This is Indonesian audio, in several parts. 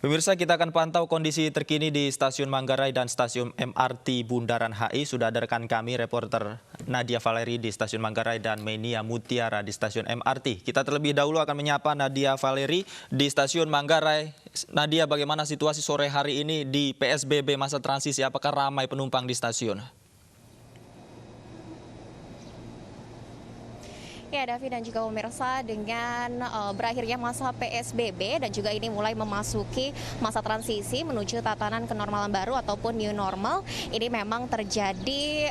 Pemirsa, kita akan pantau kondisi terkini di Stasiun Manggarai dan Stasiun MRT Bundaran HI. Sudah ada rekan kami, reporter Nadia Valeri di Stasiun Manggarai dan Menia Mutiara di Stasiun MRT. Kita terlebih dahulu akan menyapa Nadia Valeri di Stasiun Manggarai. Nadia, bagaimana situasi sore hari ini di PSBB masa transisi? Apakah ramai penumpang di stasiun? Ya, Davi dan juga pemirsa, dengan berakhirnya masa PSBB dan juga ini mulai memasuki masa transisi menuju tatanan kenormalan baru ataupun new normal, ini memang terjadi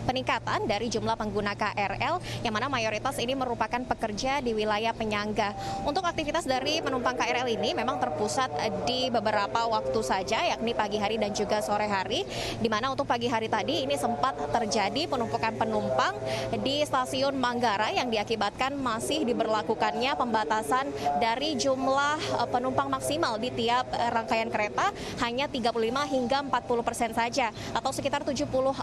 peningkatan dari jumlah pengguna KRL yang mana mayoritas ini merupakan pekerja di wilayah penyangga. Untuk aktivitas dari penumpang KRL ini memang terpusat di beberapa waktu saja, yakni pagi hari dan juga sore hari, di mana untuk pagi hari tadi ini sempat terjadi penumpukan penumpang di Stasiun Manggarai yang diakibatkan masih diberlakukannya pembatasan dari jumlah penumpang maksimal di tiap rangkaian kereta hanya 35 hingga 40% saja atau sekitar 74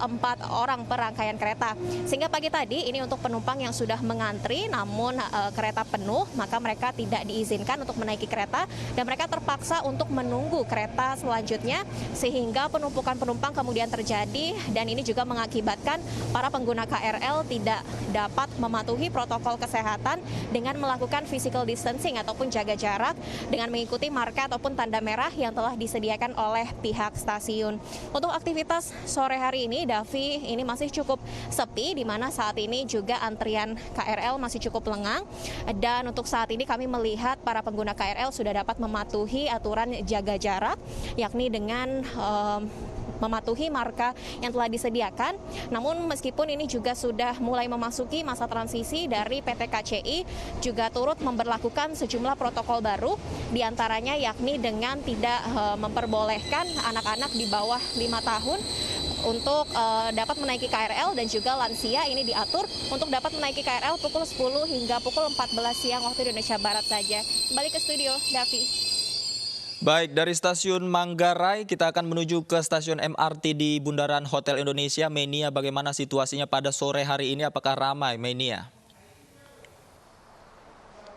orang per rangkaian kereta. Sehingga pagi tadi ini untuk penumpang yang sudah mengantri namun kereta penuh, maka mereka tidak diizinkan untuk menaiki kereta dan mereka terpaksa untuk menunggu kereta selanjutnya sehingga penumpukan penumpang kemudian terjadi dan ini juga mengakibatkan para pengguna KRL tidak dapat mematuhi protokol kesehatan dengan melakukan physical distancing ataupun jaga jarak dengan mengikuti marka ataupun tanda merah yang telah disediakan oleh pihak stasiun. Untuk aktivitas sore hari ini, Davi, ini masih cukup sepi di mana saat ini juga antrian KRL masih cukup lengang dan untuk saat ini kami melihat para pengguna KRL sudah dapat mematuhi aturan jaga jarak yakni dengan mematuhi marka yang telah disediakan. Namun meskipun ini juga sudah mulai memasuki masa transisi dari PT KCI juga turut memberlakukan sejumlah protokol baru diantaranya yakni dengan tidak memperbolehkan anak-anak di bawah 5 tahun untuk dapat menaiki KRL dan juga lansia ini diatur untuk dapat menaiki KRL pukul 10 hingga pukul 14 siang waktu Indonesia Barat saja. Kembali ke studio, Davi. Baik, dari Stasiun Manggarai kita akan menuju ke Stasiun MRT di Bundaran Hotel Indonesia. Menia, bagaimana situasinya pada sore hari ini? Apakah ramai, Menia?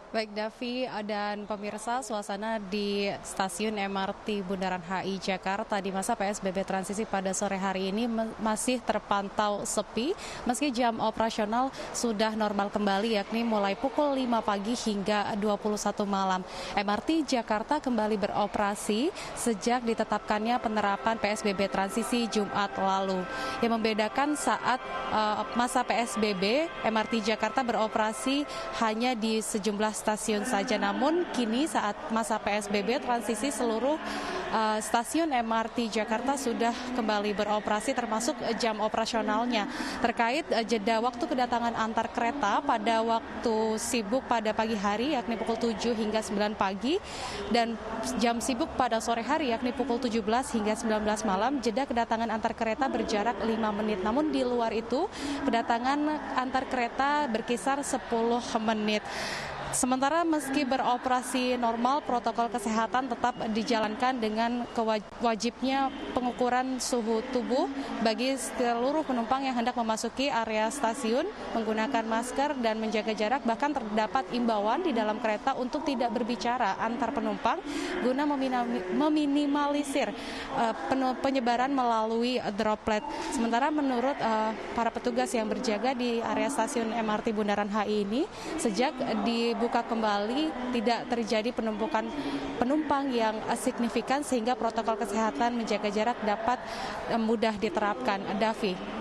Baik Davi dan pemirsa, suasana di Stasiun MRT Bundaran HI Jakarta di masa PSBB transisi pada sore hari ini masih terpantau sepi meski jam operasional sudah normal kembali yakni mulai pukul 5 pagi hingga 21 malam. MRT Jakarta kembali beroperasi sejak ditetapkannya penerapan PSBB transisi Jumat lalu. Yang membedakan saat masa PSBB, MRT Jakarta beroperasi hanya di sejumlah stasiun saja, namun kini saat masa PSBB transisi seluruh stasiun MRT Jakarta sudah kembali beroperasi termasuk jam operasionalnya. Terkait jeda waktu kedatangan antar kereta pada waktu sibuk pada pagi hari yakni pukul 7 hingga 9 pagi dan jam sibuk pada sore hari yakni pukul 17 hingga 19 malam, jeda kedatangan antar kereta berjarak 5 menit. Namun di luar itu kedatangan antar kereta berkisar 10 menit. Sementara meski beroperasi normal, protokol kesehatan tetap dijalankan dengan wajibnya pengukuran suhu tubuh bagi seluruh penumpang yang hendak memasuki area stasiun, menggunakan masker dan menjaga jarak. Bahkan terdapat imbauan di dalam kereta untuk tidak berbicara antar penumpang guna meminimalisir penyebaran melalui droplet. Sementara menurut para petugas yang berjaga di area stasiun MRT Bundaran HI ini, sejak dibuka kembali tidak terjadi penumpukan penumpang yang signifikan sehingga protokol kesehatan menjaga jarak dapat mudah diterapkan. Davi.